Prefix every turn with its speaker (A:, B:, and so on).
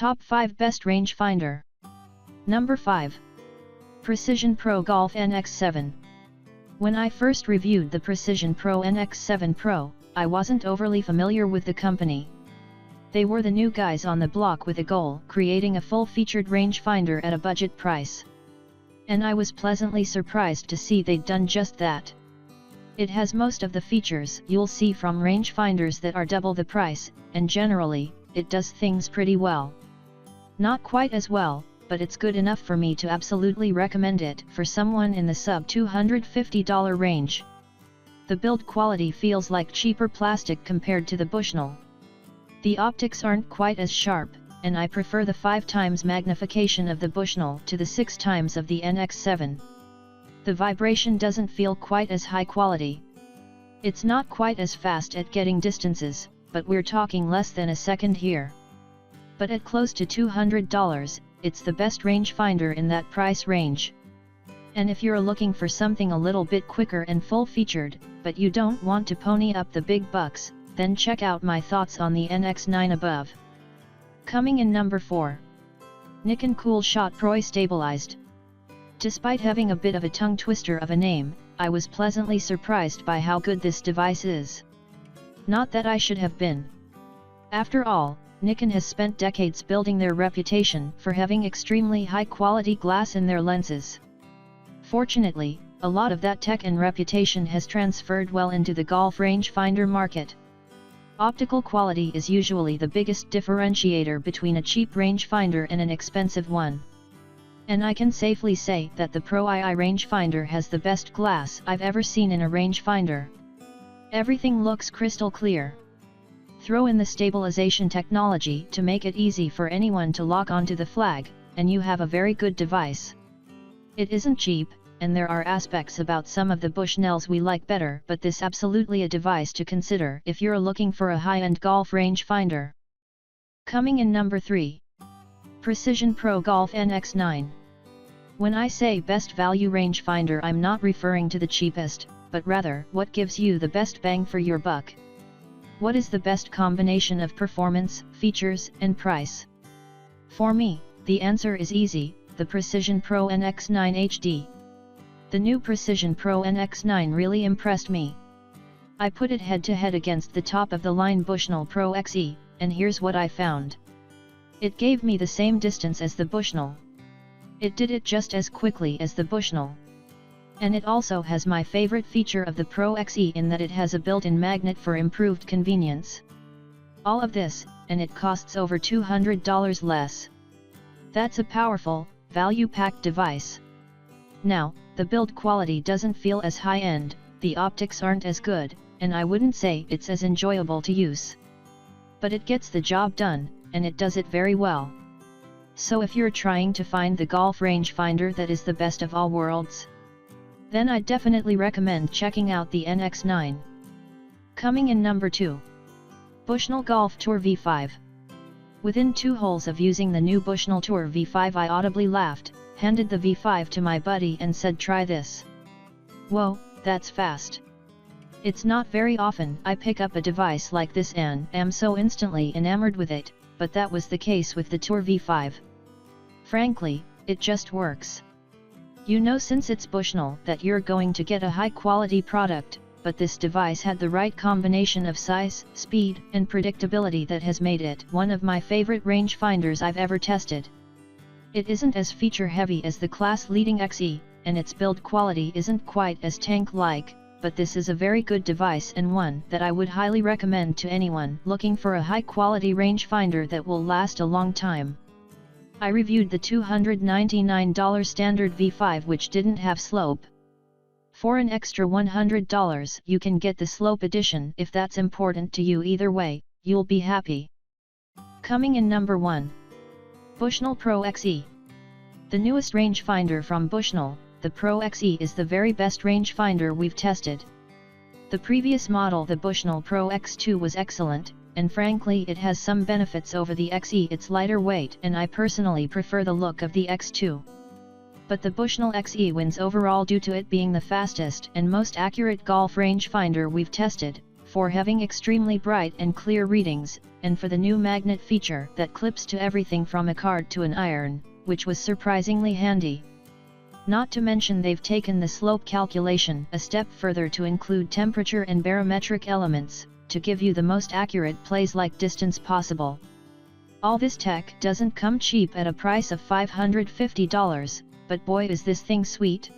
A: Top 5 Best Rangefinder. Number 5. Precision Pro Golf NX7. When I first reviewed the Precision Pro NX7 Pro, I wasn't overly familiar with the company. They were the new guys on the block with a goal, creating a full-featured rangefinder at a budget price. And I was pleasantly surprised to see they'd done just that. It has most of the features you'll see from rangefinders that are double the price, and generally, it does things pretty well. Not quite as well, but it's good enough for me to absolutely recommend it for someone in the sub-$250 range. The build quality feels like cheaper plastic compared to the Bushnell. The optics aren't quite as sharp, and I prefer the 5 times magnification of the Bushnell to the 6 times of the NX7. The vibration doesn't feel quite as high quality. It's not quite as fast at getting distances, but we're talking less than a second here. But at close to $200, it's the best rangefinder in that price range. And if you're looking for something a little bit quicker and full-featured, but you don't want to pony up the big bucks, then check out my thoughts on the NX9 above. Coming in number 4. Nikon COOLSHOT PROII Stabilized. Despite having a bit of a tongue twister of a name, I was pleasantly surprised by how good this device is. Not that I should have been. After all, Nikon has spent decades building their reputation for having extremely high-quality glass in their lenses. Fortunately, a lot of that tech and reputation has transferred well into the golf rangefinder market. Optical quality is usually the biggest differentiator between a cheap rangefinder and an expensive one. And I can safely say that the PROII rangefinder has the best glass I've ever seen in a rangefinder. Everything looks crystal clear. Throw in the stabilization technology to make it easy for anyone to lock onto the flag, and you have a very good device. It isn't cheap, and there are aspects about some of the Bushnells we like better, but this absolutely a device to consider if you're looking for a high-end golf rangefinder. Coming in number 3. Precision Pro Golf NX9. When I say best value rangefinder, I'm not referring to the cheapest, but rather what gives you the best bang for your buck. What is the best combination of performance, features, and price? For me, the answer is easy: the Precision Pro NX9 HD. The new Precision Pro NX9 really impressed me. I put it head-to-head against the top-of-the-line Bushnell Pro XE, and here's what I found. It gave me the same distance as the Bushnell. It did it just as quickly as the Bushnell. And it also has my favorite feature of the Pro XE in that it has a built-in magnet for improved convenience. All of this, and it costs over $200 less. That's a powerful, value-packed device. Now, the build quality doesn't feel as high-end, the optics aren't as good, and I wouldn't say it's as enjoyable to use. But it gets the job done, and it does it very well. So if you're trying to find the golf rangefinder that is the best of all worlds, then I'd definitely recommend checking out the NX9. Coming in number 2. Bushnell Golf Tour V5. Within 2 holes of using the new Bushnell Tour V5, I audibly laughed, handed the V5 to my buddy and said, "Try this." Whoa, that's fast. It's not very often I pick up a device like this and am so instantly enamored with it, but that was the case with the Tour V5. Frankly, it just works. You know, since it's Bushnell, that you're going to get a high-quality product, but this device had the right combination of size, speed, and predictability that has made it one of my favorite rangefinders I've ever tested. It isn't as feature-heavy as the class-leading XE, and its build quality isn't quite as tank-like, but this is a very good device and one that I would highly recommend to anyone looking for a high-quality rangefinder that will last a long time. I reviewed the $299 standard V5, which didn't have slope. For an extra $100 you can get the slope edition. If that's important to you, either way, you'll be happy. Coming in number 1. Bushnell Pro XE. The newest rangefinder from Bushnell, the Pro XE, is the very best rangefinder we've tested. The previous model, the Bushnell Pro X2, was excellent, and frankly it has some benefits over the XE. It's lighter weight, and I personally prefer the look of the X2. But the Bushnell XE wins overall due to it being the fastest and most accurate golf rangefinder we've tested, for having extremely bright and clear readings, and for the new magnet feature that clips to everything from a card to an iron, which was surprisingly handy. Not to mention they've taken the slope calculation a step further to include temperature and barometric elements, to give you the most accurate plays-like distance possible. All this tech doesn't come cheap at a price of $550, but boy is this thing sweet.